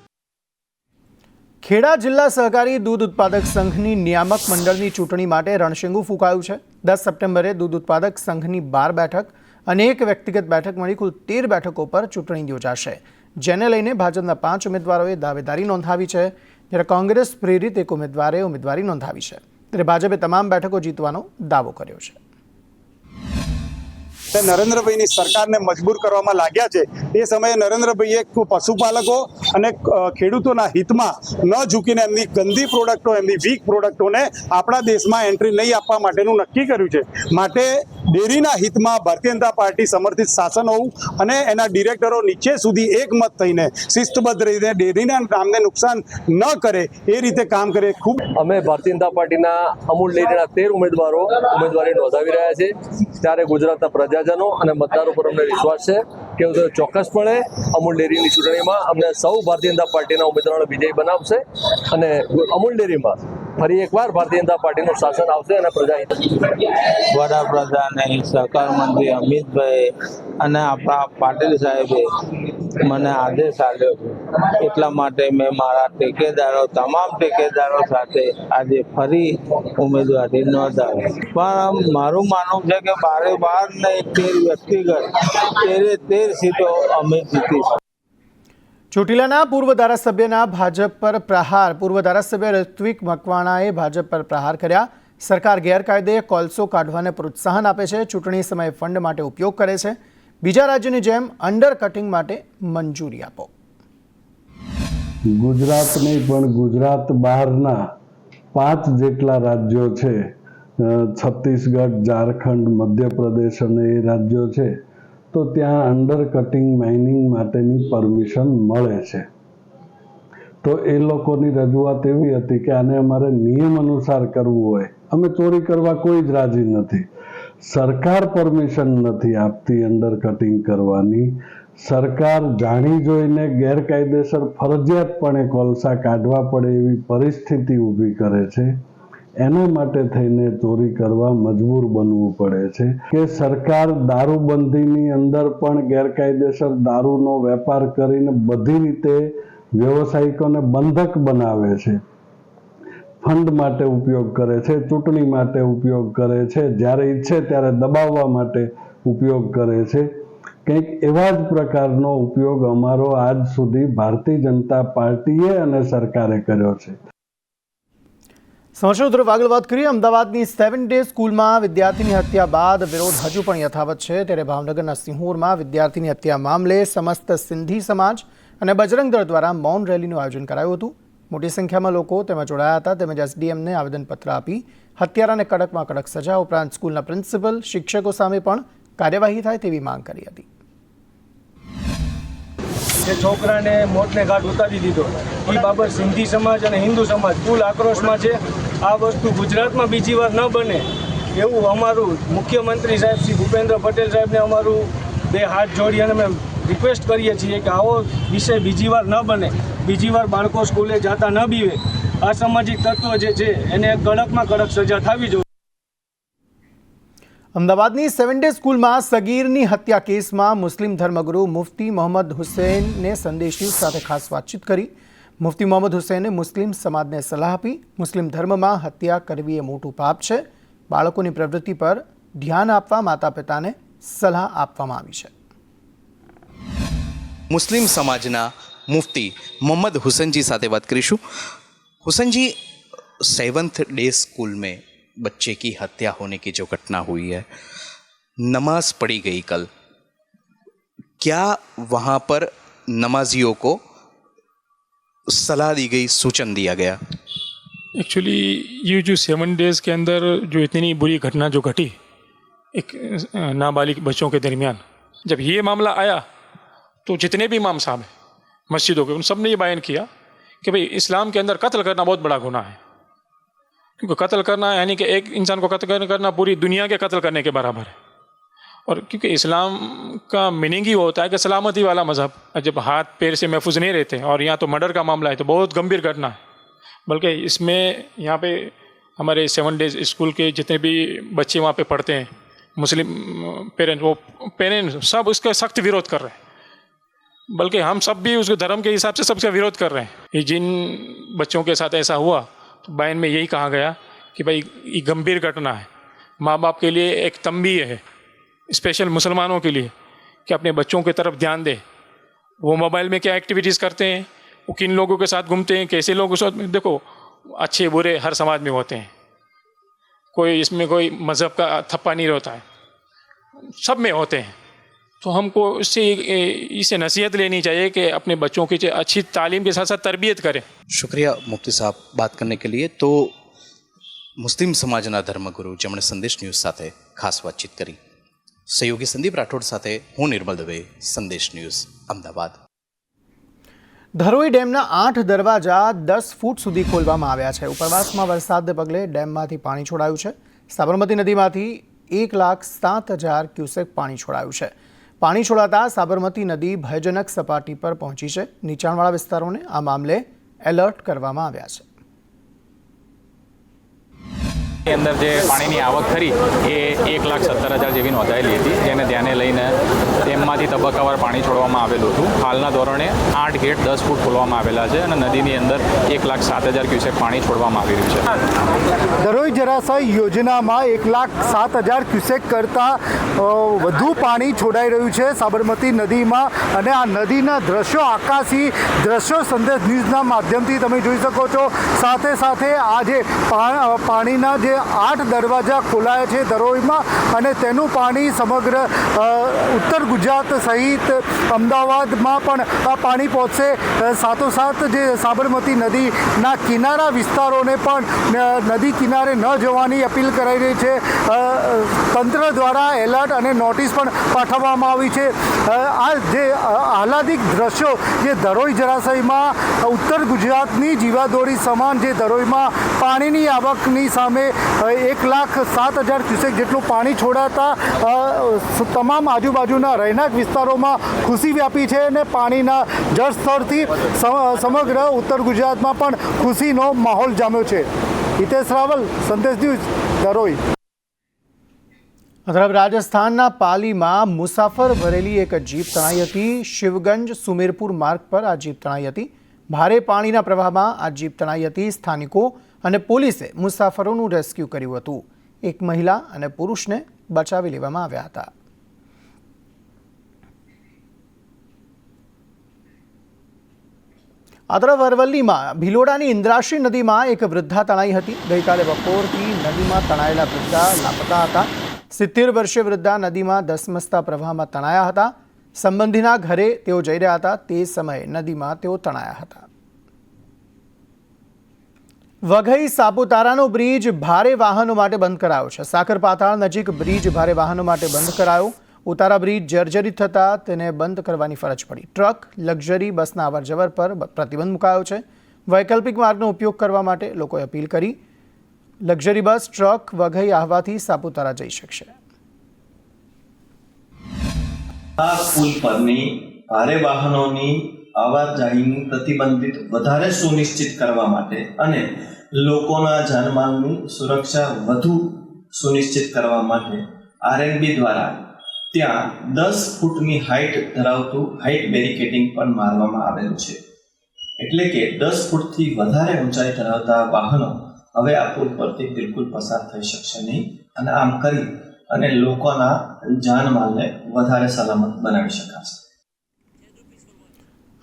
ખેડા જિલ્લા સહકારી દૂધ ઉત્પાદક સંઘની નિયામક મંડળની ચૂંટણી માટે રણશીંગુ ફૂંકાયું છે. 10 સપ્ટેમ્બરે દૂધ ઉત્પાદક સંઘની 12 બેઠક અને એક વ્યક્તિગત બેઠક મળી કુલ 13 બેઠકો પર ચૂંટણી યોજાશે, જેને લઈને ભાજપના 5 ઉમેદવારોએ દાવેદારી નોંધાવી છે, જ્યારે કોંગ્રેસ પ્રેરિત એક ઉમેદવારે ઉમેદવારી નોંધાવી છે. ત્યારે ભાજપે તમામ બેઠકો જીતવાનો દાવો કર્યો છે. નરેન્દ્રભાઈની સરકારને મજબૂર કરવામાં લાગ્યા છે. એ સમયે નરેન્દ્રભાઈએ પશુપાલકો અને ખેડૂતોના હિતમાં ન ઝૂકીને એમની ગંદી પ્રોડક્ટો, એમની વીક પ્રોડક્ટોને આપણા દેશમાં એન્ટ્રી નહીં આપવા માટેનું નક્કી કર્યું છે. માટે ડેરીના હિતમાં ભારતીય જનતા પાર્ટી સમર્થિત શાસન હોવું અને એના ડિરેક્ટરો નીચે સુધી એકમત થઈને શિસ્તબદ્ધ રહીને ડેરીના નામને નુકસાન ન કરે એ રીતે કામ કરે. ખૂબ અમે ભારતીય જનતા પાર્ટીના અમૂલ ડેરીના 13 ઉમેદવારો ઉમેદવારી નોંધાવી રહ્યા છે. ત્યારે ગુજરાતના પ્રજાજનો અને મતદારો પર અમને વિશ્વાસ છે કે ચોક્કસપણે અમૂલ ડેરીની ચૂંટણીમાં અમને સૌ ભારતીય જનતા પાર્ટીના ઉમેદવારોને વિજયી બનાવશે અને અમૂલ ડેરીમાં ફરી એકવાર ભારતીય જનતા પાર્ટીનું શાસન આવશે અને પ્રજા. વડાપ્રધાને, સહકાર મંત્રી અમિતભાઈ અને આપણા પાટીલ સાહેબે મને આદેશ આપ્યો છે. એટલા માટે મેં મારા તમામ ટેકેદારો સાથે આજે ફરી ઉમેદવારી નોંધાવી. પણ મારું માનવું છે કે 12 ને 13 વ્યક્તિગત 13 સીટો અમે જીતીશું. ચોટીલાના પૂર્વ ધારાસભ્યના ભાજપ પર પ્રહાર. પૂર્વ ધારાસભ્ય ઋત્વિક મકવાણાએ ભાજપ પર પ્રહાર કર્યા. સરકાર ગેરકાયદે કોલસો કાઢવાને પ્રોત્સાહન આપે છે, ચૂંટણી સમયે ફંડ માટે ઉપયોગ કરે છે. બીજા રાજ્યની જેમ અંડર કટિંગ માટે મંજૂરી આપો. ગુજરાત નહીં પણ ગુજરાત બહારના 5 જેટલા રાજ્યો છે, છત્તીસગઢ, ઝારખંડ, મધ્યપ્રદેશ અને એ રાજ્યો છે, તો ત્યાં અંડર કટિંગ માઇનિંગ માટેની પરમિશન મળે છે. તો એ લોકોની રજૂઆત એવી હતી કે આને અમારે નિયમ અનુસાર કરવું હોય. અમે ચોરી કરવા કોઈ જ રાજી નથી. સરકાર પરમિશન નથી આપતી અંડર કટિંગ કરવાની. સરકાર જાણી જોઈને ગેરકાયદેસર ફરજિયાતપણે કોલસા કાઢવા પડે એવી પરિસ્થિતિ ઊભી કરે છે. એના માટે થઈને ચોરી કરવા મજબૂર બનવું પડે છે કે સરકાર દારૂબંધીની અંદર પણ ગેરકાયદેસર દારૂનો વેપાર કરીને બધી રીતે વ્યવસાયિકોને બંધક બનાવે છે. ફંડ માટે ઉપયોગ કરે છે, ચૂંટણી માટે ઉપયોગ કરે છે, જ્યારે ઈચ્છે ત્યારે દબાવવા માટે ઉપયોગ કરે છે. કંઈક એવા જ પ્રકારનો ઉપયોગ અમારો આજ સુધી ભારતીય જનતા પાર્ટીએ અને સરકારે કર્યો છે. સમાચાર તરફ આગળ વાત કરીએ. અમદાવાદની 7 ડે સ્કૂલમાં વિદ્યાર્થીની હત્યા બાદ વિરોધ હજુ પણ યથાવત છે. ત્યારે ભાવનગરના સિંહોરમાં વિદ્યાર્થીની હત્યા મામલે સમસ્ત સિંધી સમાજ અને બજરંગ દળ દ્વારા મૌન રેલીનું આયોજન કરાયું હતું. મોટી સંખ્યામાં લોકો તેમાં જોડાયા હતા. તેમજ એસડીએમને આવેદનપત્ર આપી હત્યારાને કડકમાં કડક સજા ઉપરાંત સ્કૂલના પ્રિન્સિપલ, શિક્ષકો સામે પણ કાર્યવાહી થાય તેવી માંગ કરી હતી. જે છોકરાને મોતને ઘાટ ઉતારી દીધો એ બાબત સિંધી સમાજ અને હિન્દુ સમાજ ફૂલ આક્રોશમાં છે. આ વસ્તુ ગુજરાતમાં બીજી વાર ન બને એવું અમારું મુખ્યમંત્રી સાહેબ શ્રી ભૂપેન્દ્ર પટેલ સાહેબને અમારું 2 હાથ જોડી અને અમે રિક્વેસ્ટ કરીએ છીએ કે આવો વિષય બીજી વાર ન બને. બીજી વાર બાળકો સ્કૂલે જતા ન બીવે. અસામાજિક તત્વો જે છે એને કડકમાં કડક સજા થવી જોઈએ. અમદાવાદની 7 ડે સ્કૂલમાં સગીરની હત્યા કેસમાં મુસ્લિમ ધર્મગુરુ મુફ્તી મોહમ્મદ હુસૈનને સંદેશ ન્યૂઝ સાથે ખાસ વાતચીત કરી. મુફ્તી મોહમ્મદ હુસૈને મુસ્લિમ સમાજને સલાહ આપી. મુસ્લિમ ધર્મમાં હત્યા કરવી એ મોટું પાપ છે. બાળકોની પ્રવૃત્તિ પર ધ્યાન આપવા માતા પિતાને સલાહ આપવામાં આવી છે. मुस्लिम समाजना मुफ्ती मोहम्मद हुसैन जी साथे बात करीशू. हुसैन जी, 7th डे स्कूल में बच्चे की हत्या होने की जो घटना हुई है, नमाज पढ़ी गई कल, क्या वहाँ पर नमाजियों को सलाह दी गई, सूचन दिया गया? एक्चुअली ये जो 7 डेज़ के अंदर जो इतनी बुरी घटना जो घटी एक नाबालिग बच्चों के दरमियान, जब ये मामला आया तो जितने भी इमाम साहब हैं मस्जिदों के, उन सब ने ये बयान किया कि भाई इस्लाम के अंदर कत्ल करना बहुत बड़ा गुनाह है, क्योंकि कत्ल करना यानी कि एक इंसान को कत्ल करना पूरी दुनिया के कत्ल करने के बराबर है. और क्योंकि इस्लाम का मीनिंग ही होता है कि सलामती वाला मज़हब, जब हाथ पैर से महफूज नहीं रहते और यहाँ तो मर्डर का मामला है तो बहुत गंभीर घटना है. बल्कि इसमें यहाँ पे हमारे 7 डेज स्कूल के जितने भी बच्चे वहाँ पे पढ़ते हैं, मुस्लिम पेरेंट्स सब उसका सख्त विरोध कर रहे हैं. बल्कि हम सब भी उसके धर्म के हिसाब से सबका विरोध कर रहे हैं. ये जिन बच्चों के साथ ऐसा हुआ तो बयान में यही कहा गया कि भाई ये गंभीर घटना है. माँ बाप के लिए एक तंबीह है, स्पेशल मुसलमानों के लिए, कि अपने बच्चों की तरफ ध्यान दें. वो मोबाइल में क्या एक्टिविटीज़ करते हैं, वो किन लोगों के साथ घूमते हैं, कैसे लोग उस वक्त, देखो अच्छे बुरे हर समाज में होते हैं, कोई इसमें कोई मज़हब का थप्पा नहीं रहता है, सब में होते हैं. तो हमको इससे नसीहत लेनी चाहिए कि अपने बच्चों की अच्छी तालीम के साथ साथ तरबियत करें. शुक्रिया मुफ्ती साहब बात करने के लिए. तो मुस्लिम समाजना धर्मगुरु જેમણે સંદેશ ન્યૂઝ સાથે ખાસ વાતચીત કરી. સહયોગી સંદીપ રાઠોડ સાથે હું નિર્મલ દવે, સંદેશ ન્યૂઝ, અમદાવાદ. ધરોઈ ડેમના 8 દરવાજા 10 ફૂટ સુધી ખોલવામાં આવ્યા છે. ઉપરવાસમાં વરસાદને પગલે ડેમમાંથી પાણી છોડાયું છે. સાબરમતી નદીમાંથી 1,07,000 ક્યુસેક પાણી છોડાયું છે. પાણી છોડાતા સાબરમતી નદી ભયજનક સપાટી પર પહોંચી છે. નીચાણવાળા વિસ્તારોને આ મામલે એલર્ટ કરવામાં આવ્યા છે. અંદર જે પાણીની આવક ખરી એ 1,70,000 જેવી નોંધાયેલી હતી, જેને ધ્યાને લઈને ડેમમાંથી તબક્કાવાર પાણી છોડવામાં આવેલું હતું. હાલના ધોરણે 8 ગેટ 10 ફૂટ ખોલવામાં આવેલા છે અને નદીની અંદર 1,07,000 ક્યુસેક પાણી છોડવામાં આવી રહ્યું છે. ધરોઈ જળાશય યોજનામાં 1,07,000 ક્યુસેક કરતાં વધુ પાણી છોડાઈ રહ્યું છે સાબરમતી નદીમાં. અને આ નદીના દ્રશ્યો, આકાશી દ્રશ્યો સંદેશ ન્યૂઝના માધ્યમથી તમે જોઈ શકો છો. સાથે સાથે આ જે પાણીના જે 8 દરવાજા ખોલાયા છે ધરોઈમાં, અને તેનું પાણી સમગ્ર ઉત્તર ગુજરાત સહિત અમદાવાદમાં પણ આ પાણી પહોંચશે. સાથોસાથ જે સાબરમતી નદીના કિનારા વિસ્તારોને પણ નદી કિનારે ન જવાની અપીલ કરાઈ રહી છે. તંત્ર દ્વારા એલર્ટ અને નોટિસ પણ પાઠવવામાં આવી છે. આ જે આહલાદિક દ્રશ્યો જે ધરોઈ જળાશયમાં ઉત્તર ગુજરાતની જીવાદોરી સમાન જે ધરોઈમાં પાણીની આવકની સામે 1,07,000 ક્યુસેક જેટલું પાણી છોડાતા તમામ આજુબાજુના રહેણાંક વિસ્તારોમાં ખુશી વ્યાપી છે અને પાણીના જળસ્તરથી સમગ્ર ઉત્તર ગુજરાતમાં પણ ખુશીનો માહોલ જામ્યો છે. હિતેશ રાવલ, સંદેશ ન્યૂઝ, ધરોઈ. તરફ રાજસ્થાનના પાલીમાં મુસાફર ભરેલી એક જીપ તણાઈ હતી. શિવગંજ સુમેરપુર માર્ગ પર આ જીપ તણાઈ હતી. ભારે પાણીના પ્રવાહમાં આ જીપ તણાઈ હતી. સ્થાનિકો અને પોલીસે મુસાફરોનું રેસ્ક્યુ કર્યું હતું. એક મહિલા અને પુરુષને બચાવી લેવામાં આવ્યા હતા. આ તરફ અરવલ્લીમાં ભિલોડાની ઇન્દ્રાશ્રી નદીમાં એક વૃદ્ધા તણાઈ હતી. ગઈકાલે બપોરથી નદીમાં તણાયેલા વૃદ્ધા લાપતા હતા. 70 વર્ષીય વૃદ્ધા નદીમાં ધસમસતા પ્રવાહમાં તણાયા હતા. સંબંધીના ઘરે તેઓ જઈ રહ્યા હતા તે સમયે નદીમાં તેઓ તણાયા હતા. વઘઈ સાપુતારાનો બ્રિજ ભારે વાહનો માટે બંધ કરાયો છે. સાકરપાતાળ નજીક બ્રિજ ભારે વાહનો માટે બંધ કરાયો. ઉતારા બ્રિજ જર્જરિત થતાં તેને બંધ કરવાની ફરજ પડી. ટ્રક, લક્ઝરી બસના અવરજવર પર પ્રતિબંધ મુકાયો છે. વૈકલ્પિક માર્ગનો ઉપયોગ કરવા માટે લોકોએ અપીલ કરી. લક્ઝરી બસ, ટ્રક વઘઈ આવવાથી સાપુતારા જઈ શકશે. આ પુલ પરની ભારે વાહનોની આવાજાહીની પ્રતિબંધિત વધારે સુનિશ્ચિત કરવા માટે અને લોકોના જાનમાલની સુરક્ષા વધુ સુનિશ્ચિત કરવા માટે આરએનબી દ્વારા ત્યાં 10 ફૂટની હાઇટ ધરાવતું હાઇટ બેરિકેડિંગ પણ મારવામાં આવેલું છે. એટલે કે 10 ફૂટથી વધારે ઊંચાઈ ધરાવતા વાહનો હવે આ પુલ પરથી બિલકુલ પસાર થઈ શકશે નહીં. અને આમ કરી અને લોકોના જાનમાલને વધારે સલામત બનાવી શકાશે.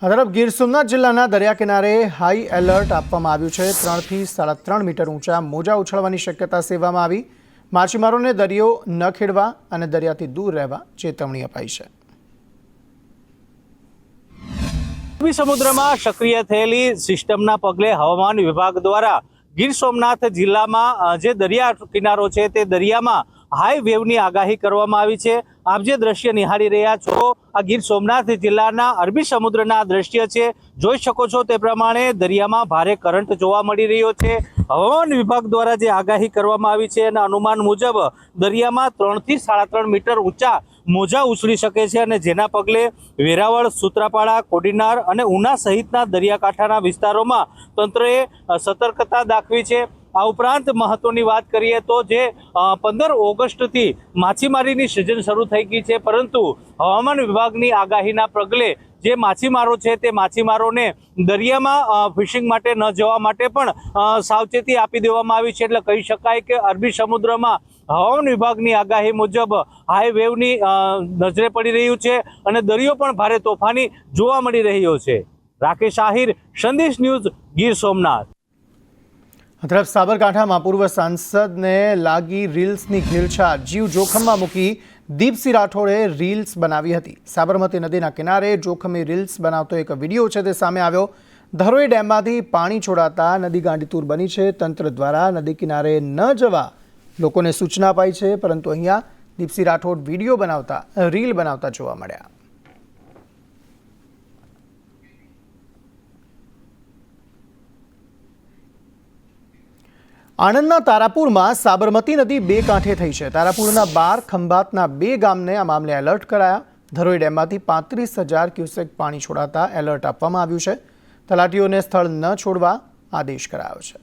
આ તરફ ગીર સોમનાથ જિલ્લાના દરિયા કિનારે હાઈ એલર્ટ આપવામાં આવ્યું છે. 3 થી 3.5 મીટર ઊંચા મોજા ઉછળવાની શક્યતા સેવવામાં આવી. માછીમારોને દરિયો ન ખેડવા અને દરિયાથી દૂર રહેવા ચેતવણી અપાઈ છે. અરબી સમુદ્રમાં સક્રિય થયેલી સિસ્ટમના પગલે હવામાન વિભાગ દ્વારા ગીર સોમનાથ જિલ્લામાં જે દરિયા કિનારો છે તે દરિયામાં હાઈ વેવની આગાહી કરવામાં આવી છે. આપ જે દ્રશ્ય નિહાળી રહ્યા છો આ ગીર સોમનાથ જિલ્લાના અરબી સમુદ્રના દ્રશ્ય છે. જોઈ શકો છો તે પ્રમાણે દરિયામાં ભારે કરંટ જોવા મળી રહ્યો છે. હવામાન વિભાગ દ્વારા જે આગાહી કરવામાં આવી છે એના અનુમાન મુજબ દરિયામાં 3 થી 3.5 મીટર ઊંચા મોજા ઉછળી શકે છે અને જેના પગલે વેરાવળ, સૂત્રાપાડા, કોડીનાર અને ઉના સહિતના દરિયાકાંઠાના વિસ્તારોમાં તંત્રએ સતર્કતા દાખવી છે. આ ઉપરાંત મહત્વની વાત કરીએ તો જે 15 ઓગસ્ટથી માછીમારીની સિઝન શરૂ થઈ ગઈ છે, પરંતુ હવામાન વિભાગની આગાહીના પગલે જે માછીમારો છે તે માછીમારોને દરિયામાં ફિશિંગ માટે ન જવા માટે પણ સાવચેતી આપી દેવામાં આવી છે. એટલે કહી શકાય કે અરબી સમુદ્રમાં હવામાન વિભાગની આગાહી મુજબ હાઈ વેવની નજરે પડી રહ્યું છે અને દરિયો પણ ભારે તોફાની જોવા મળી રહ્યો છે. રાકેશ આહિર, સંદેશ ન્યૂઝ, ગીર સોમનાથ. આ તરફ સાબરકાંઠામાં પૂર્વ સાંસદને લાગી રીલ્સની ઘેલછા. જીવ જોખમમાં મૂકી દીપસિંહ રાઠોડે રીલ્સ બનાવી હતી. સાબરમતી નદીના કિનારે જોખમી રીલ્સ બનાવતો એક વિડીયો છે તે સામે આવ્યો. ધરોઈ ડેમમાંથી પાણી છોડાતા નદી ગાંડીતુર બની છે. તંત્ર દ્વારા નદી કિનારે ન જવા લોકોને સૂચના અપાઈ છે, પરંતુ અહીંયા દીપસિંહ રાઠોડ વિડીયો બનાવતા રીલ બનાવતા જોવા મળ્યા. આણંદના તારાપુરમાં સાબરમતી નદી બે કાંઠે થઈ છે. તારાપુરના 12, ખંભાતના 2 ગામને આ મામલે એલર્ટ કરાયા. ધરોઈ ડેમમાંથી 35,000 ક્યુસેક પાણી છોડાતા એલર્ટ આપવામાં આવ્યું છે. તલાટીઓને સ્થળ ન છોડવા આદેશ કરાયો છે.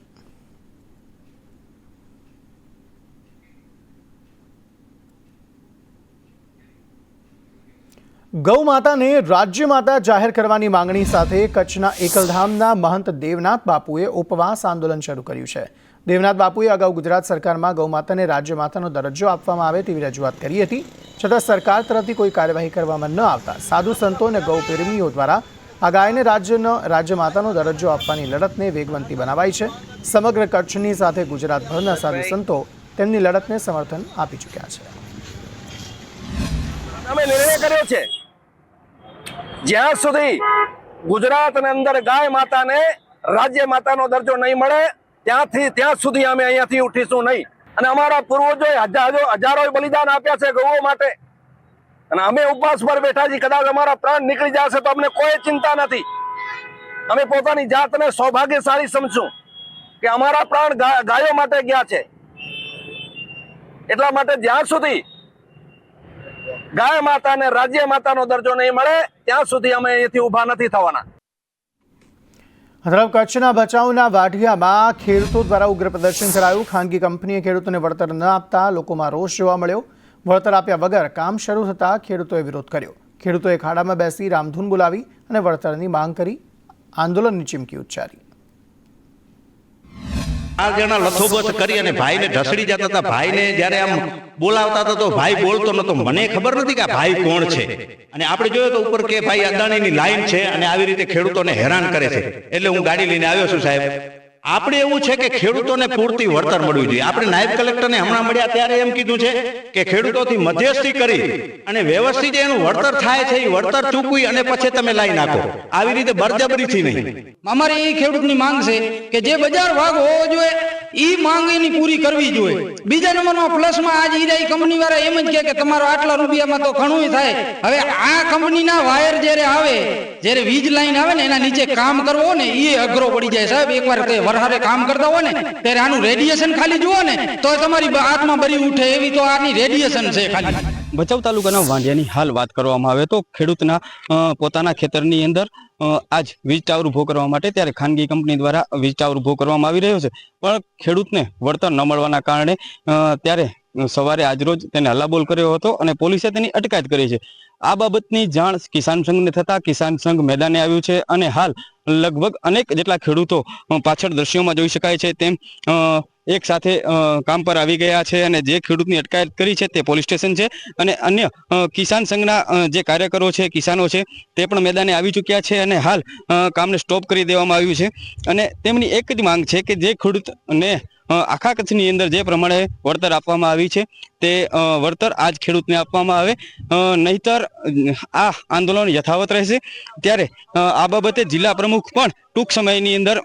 ગૌ માતાને રાજ્ય માતા જાહેર કરવાની માંગણી સાથે કચ્છના એકલધામના મહંત દેવનાથ બાપુએ ઉપવાસ આંદોલન શરૂ કર્યું છે. દેવનાથ બાપુએ અગાઉ ગુજરાત સરકારમાં ગૌ માતાને રાજ્ય માતાનો દરજ્જો આપવામાં આવે તેવી રજૂઆત કરી હતી, છતાં સરકાર તરફથી કોઈ કાર્યવાહી કરવામાં ન આવતા સાધુ સંતો અને ગૌ પ્રેમીઓ દ્વારા આ ગાયને રાજ્ય માતાનો દરજ્જો આપવાની લડતને વેગવંતી બનાવાઈ છે. સમગ્ર કચ્છની સાથે ગુજરાતભરના સાધુ સંતો તેમની લડતને સમર્થન આપી ચૂક્યા છે. અમે નિર્ણય કર્યો છે જ્યાં સુધી ગુજરાતની અંદર ગાય માતાને રાજ્ય માતાનો દરજ્જો નહીં મળે ત્યાં સુધી અમે અહીંયાથી ઉઠીશું નહીં. અને અમારા પૂર્વજોએ હજારો બલિદાન આપ્યા છે ગૌઓ માટે, અને અમે ઉપવાસ પર બેઠા છીએ. કદાચ અમારા પ્રાણ નીકળી જશે તો અમને કોઈ ચિંતા નથી. અમે પોતાની જાતને સૌભાગ્યશાળી સમજશું કે અમારા પ્રાણ ગાયો માટે ગયા છે. એટલા માટે જ્યાં સુધી ગાય માતાને રાજ્ય માતાનો દરજ્જો નહીં મળે ત્યાં સુધી અમે અહીંથી ઊભા નથી થવાના. તરફ કચ્છના ભચાઉના વાઢિયામાં ખેડૂતો દ્વારા ઉગ્ર પ્રદર્શન કરાયું. ખાનગી કંપનીએ ખેડૂતોને વળતર ન આપતા લોકોમાં રોષ જોવા મળ્યો. વળતર આપ્યા વગર કામ શરૂ થતાં ખેડૂતોએ વિરોધ કર્યો. ખેડૂતોએ ખાડામાં બેસી રામધૂન બોલાવી અને વળતરની માંગ કરી આંદોલનની ચીમકી ઉચ્ચારી. 4 જણા લથોબથ કરી અને ભાઈને ઢસડી જતા હતા. ભાઈને જ્યારે આમ બોલાવતા હતા તો ભાઈ બોલતો નતો. મને ખબર નથી કે આ ભાઈ કોણ છે, અને આપણે જોયો તો ઉપર કે ભાઈ અદાણીની લાઈન છે અને આવી રીતે ખેડૂતોને હેરાન કરે છે. એટલે હું ગાડી લઈને આવ્યો છું સાહેબ. આપણે એવું છે કે ખેડૂતોને પૂરતી વળતર મળવી જોઈએ. આપણે નાયબ કલેક્ટરને હમણાં મળ્યા ત્યારે એમ કીધું છે કે ખેડૂતોથી મધ્યસ્થી કરી અને વ્યવસ્થિત એનું વળતર થાય છે એ વળતર ચૂકવી અને પછી તમે લાઈ નાખો. આવી રીતે બળજબરીથી નહીં. અમારે એ ખેડૂતની માંગ છે કે જે બજાર ભાવ હોવો જોઈએ એ માંગ એની પૂરી કરવી જોઈએ. બીજા નંબરમાં પ્લસમાં આજ ઈરાઈ કંપની વાળા એમ જ કે તમારો આટલા રૂપિયામાં તો ઘણું થાય. હવે આ કંપનીના વાયર જ્યારે આવે, જ્યારે વીજ લાઈન આવે ને એના નીચે કામ કરવો ને એ અઘરો પડી જાય સાહેબ. એકવાર વરહારે કામ કરતા હોય ને ત્યારે આનું રેડિયેશન ખાલી જુઓ ને તો તમારી આત્મા બરી ઉઠે એવી તો આની રેડિયેશન છે ખાલી. ભચાઉ તાલુકાના વાંઢિયાની હાલ વાત કરવામાં આવે તો ખેડૂતના પોતાના ખેતરની અંદર આજ વીજ ટાવર ઉભો કરવા માટે ત્યારે ખાનગી કંપની દ્વારા વીજ ટાવર ઉભો કરવામાં આવી રહ્યો છે, પણ ખેડૂતને વળતર ન મળવાના કારણે ત્યારે સવારે આજરોજ તેને હલ્લાબોલ કર્યો હતો અને પોલીસે તેની અટકાયત કરી છે. આ બાબતની જાણ કિસાન સંઘને થતા કિસાન સંઘ મેદાને આવ્યું છે અને હાલ લગભગ અનેક જેટલા ખેડૂતો પાછળ દ્રશ્યોમાં જોઈ શકાય છે તેમ એક સાથે કામ પર આવી ગયા છે અને જે ખેડૂતની અટકાયત કરી છે તે પોલીસ સ્ટેશન છે અને અન્ય કિસાન સંઘના જે કાર્યકરો છે, કિસાનો છે, તે પણ મેદાને આવી ચૂક્યા છે અને હાલ કામને સ્ટોપ કરી દેવામાં આવ્યું છે. અને તેમની એક જ માંગ છે કે જે ખેડૂતને આખા કચ્છની અંદર જે પ્રમાણે વળતર આપવામાં આવી છે તે વળતર આજ ખેડૂતને આપવામાં આવે, નહીતર આ આંદોલન યથાવત રહેશે. ત્યારે આ બાબતે જિલ્લા પ્રમુખ પણ ટૂંક સમયની અંદર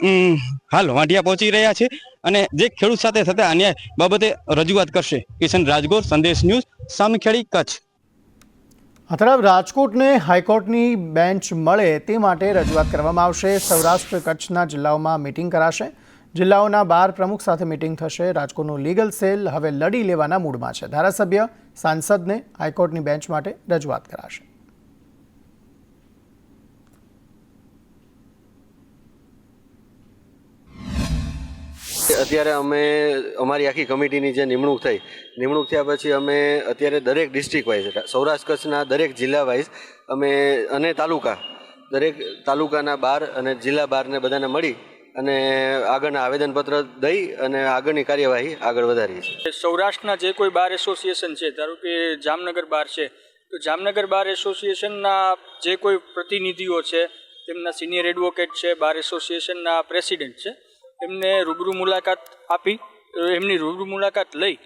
હાલ વાંઢિયા પહોંચી રહ્યા છે અને જે ખેડૂત સાથે થતા અન્યાય બાબતે રજૂઆત કરશે. કિશન રાજગોર, સંદેશ ન્યૂઝ, સામખેડી, કચ્છ. આ તરફ રાજકોટને હાઈકોર્ટની બેન્ચ મળે તે માટે રજૂઆત કરવામાં આવશે. સૌરાષ્ટ્ર કચ્છના જિલ્લાઓમાં મિટિંગ કરાશે. જિલ્લાઓના 12 પ્રમુખ સાથે મિટિંગ થશે. રાજકોટનું લીગલ સેલ હવે લડી લેવાના મૂડમાં છે. ધારાસભ્ય, સાંસદને હાઈકોર્ટની બેન્ચ માટે રજૂઆત કરાશે. અત્યારે અમે અમારી આખી કમિટીની જે નિમણૂક થયા પછી અમે અત્યારે દરેક ડિસ્ટ્રિક્ટ વાઇઝ, સૌરાષ્ટ્ર કચ્છના દરેક જિલ્લા વાઇઝ અમે અને દરેક તાલુકાના 12 અને જિલ્લા 12 ને બધાને મળી અને આગળના આવેદનપત્ર દઈ અને આગળની કાર્યવાહી આગળ વધારી છે. સૌરાષ્ટ્રના જે કોઈ બાર એસોસિએશન છે, ધારો કે જામનગર બાર છે, તો જામનગર બાર એસોસિએશનના જે કોઈ પ્રતિનિધિઓ છે, તેમના સિનિયર એડવોકેટ છે, બાર એસોસિએશનના પ્રેસિડેન્ટ છે, એમને રૂબરૂ મુલાકાત આપી, એમની રૂબરૂ મુલાકાત લઈ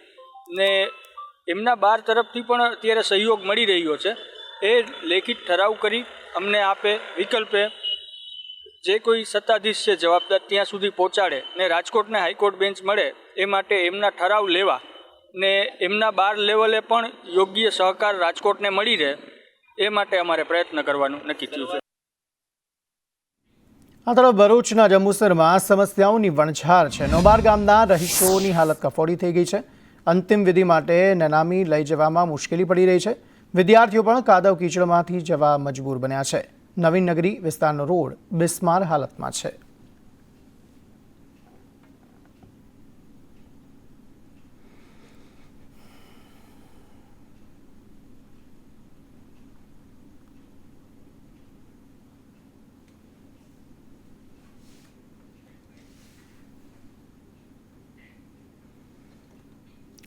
ને એમના બાર તરફથી પણ અત્યારે સહયોગ મળી રહ્યો છે. એ લેખિત ઠરાવ કરી અમને આપે, વિકલ્પે જે કોઈ સત્તાધીશ છે જવાબદાર ત્યાં સુધી પહોંચાડે ને રાજકોટને હાઈકોર્ટ બેન્ચ મળે એ માટે એમના ઠરાવ લેવા ને એમના બાર લેવલે પણ યોગ્ય સહકાર રાજકોટને મળી રહે એ માટે અમારે પ્રયત્ન કરવાનું નક્કી થયું છે. આ તરફ ભરૂચના જંબુસરમાં સમસ્યાઓની વણઝાર છે. નોબાર ગામના રહીશોની હાલત કફોડી થઈ ગઈ છે. અંતિમ વિધિ માટે નનામી લઈ જવામાં મુશ્કેલી પડી રહી છે. વિદ્યાર્થીઓ પણ કાદવ કીચડમાંથી જવા મજબૂર બન્યા છે. નવીન નગરી વિસ્તારનો રોડ બિસ્માર હાલતમાં છે.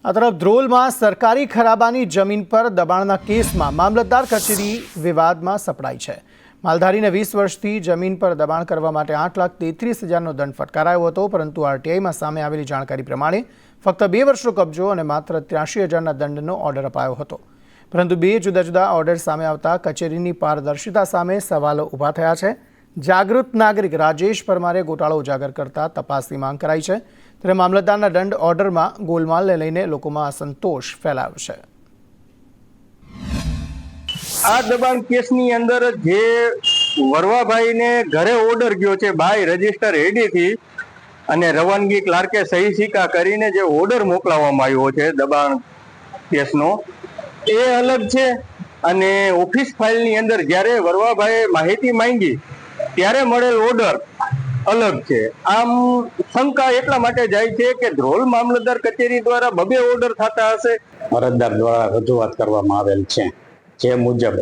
આ તરફ ધ્રોલમાં સરકારી ખરાબાની જમીન પર દબાણના કેસમાં મામલતદાર કચેરી વિવાદમાં સપડાઈ છે. માલધારીને 20 વર્ષથી જમીન પર દબાણ કરવા માટે 8,33,000નો દંડ ફટકારાયો હતો, પરંતુ આરટીઆઈમાં સામે આવેલી જાણકારી પ્રમાણે ફક્ત 2 વર્ષનો કબજો અને માત્ર 83,000ના દંડનો ઓર્ડર અપાયો હતો. પરંતુ 2 જુદા જુદા ઓર્ડર સામે આવતા કચેરીની પારદર્શિતા સામે સવાલો ઊભા થયા છે. જાગૃત નાગરિક રાજેશ પરમારે ગોટાળો ઉજાગર કરતા તપાસની માંગ કરાઈ છે. ત્યારે મામલતદારના દંડ ઓર્ડરમાં ગોલમાલને લઈને લોકોમાં અસંતોષ ફેલાયો છે. આ દબાણ કેસની અંદર જે વરવાભાઈને ઘરે ઓર્ડર ગયો છે બાય રજીસ્ટર હેડીથી અને રવાનગી ક્લાર્કે સહી સિક્કા કરીને જે ઓર્ડર મોકલાવવામાં આવ્યો છે દબાણ કેસનો એ અલગ છે. અને ઓફિસ ફાઇલની અંદર જ્યારે વરવાભાઈએ માહિતી માંગી ત્યારે મળેલ ઓર્ડર અલગ છે. આમ શંકા એટલા માટે જાય છે કે ધ્રોલ મામલતદાર કચેરી દ્વારા 2 ઓર્ડર થતા હશે. અરજદાર દ્વારા રજૂઆત કરવામાં આવેલ છે, જે મુજબ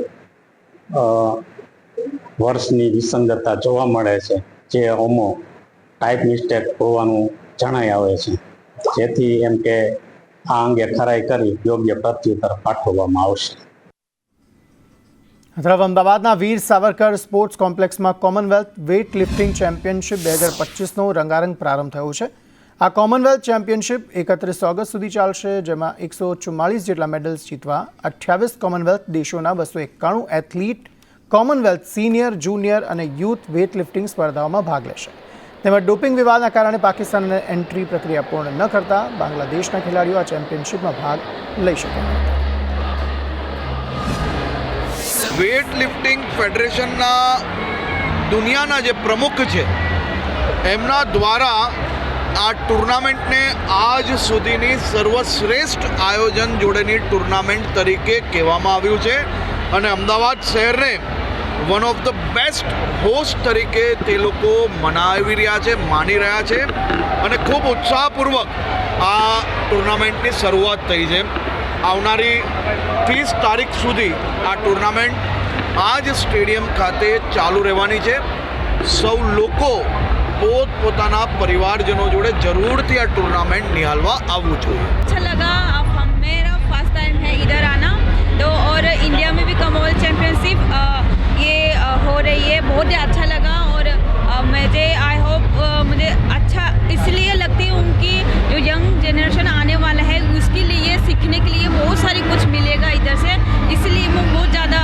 વર્ષની વિસંગતતા જોવા મળે છે, જે અમો ટાઈપ મિસ્ટેક હોવાનું જણાઈ આવે છે, જેથી એમ કે આ અંગે ખરાઈ કરી યોગ્ય પ્રત્યુત્તર પાઠવવામાં આવશે. તરફ અમદાવાદના વીર સાવરકર સ્પોર્ટ્સ કોમ્પ્લેક્સમાં કોમનવેલ્થ વેઇટ લિફ્ટિંગ ચેમ્પિયનશિપ 2025નો રંગારંગ પ્રારંભ થયો છે. આ કોમનવેલ્થ ચેમ્પિયનશિપ 31 ઓગસ્ટ સુધી ચાલશે, જેમાં 144 જેટલા મેડલ્સ જીતવા 28 કોમનવેલ્થ દેશોના 291 એથ્લીટ કોમનવેલ્થ સિનિયર, જુનિયર અને યુથ વેઇટ લિફ્ટિંગ સ્પર્ધાઓમાં ભાગ લેશે. તેમજ ડોપિંગ વિવાદના કારણે પાકિસ્તાનને એન્ટ્રી પ્રક્રિયા પૂર્ણ ન કરતા બાંગ્લાદેશના ખેલાડીઓ આ ચેમ્પિયનશિપમાં ભાગ લઈ શક્યા હતા. વેઇટ લિફ્ટિંગ ફેડરેશનના દુનિયાના જે પ્રમુખ છે એમના દ્વારા આ ટુર્નામેન્ટને આજ સુધીની સર્વશ્રેષ્ઠ આયોજન જોડેની ટુર્નામેન્ટ તરીકે કહેવામાં આવ્યું છે અને અમદાવાદ શહેરને one of the best host તરીકે તે લોકો મનાવી રહ્યા છે, માની રહ્યા છે અને ખૂબ ઉત્સાહપૂર્વક આ ટુર્નામેન્ટની શરૂઆત થઈ છે. આવનારી 30 તારીખ સુધી આ ટુર્નામેન્ટ આ જ સ્ટેડિયમ ખાતે ચાલુ રહેવાની છે. સૌ લોકો પોતપોતાના પરિવારજનો જોડે જરૂરથી આ ટુર્નામેન્ટ નિહાળવા આવવું જોઈએ. अच्छा लगा. अब मेरा फर्स्ट टाइम है इधर आना तो और इंडिया में भी कमॉल चैम्पियनशिप ये हो रही है. बहुत ही अच्छा लगा और मुझे आई होप मुझे अच्छा इसलिए लगती हूँ कि जो यंग जनरेशन आने वाला है उसके लिए सीखने के लिए बहुत सारी कुछ मिलेगा इधर से, इसलिए मैं बहुत ज़्यादा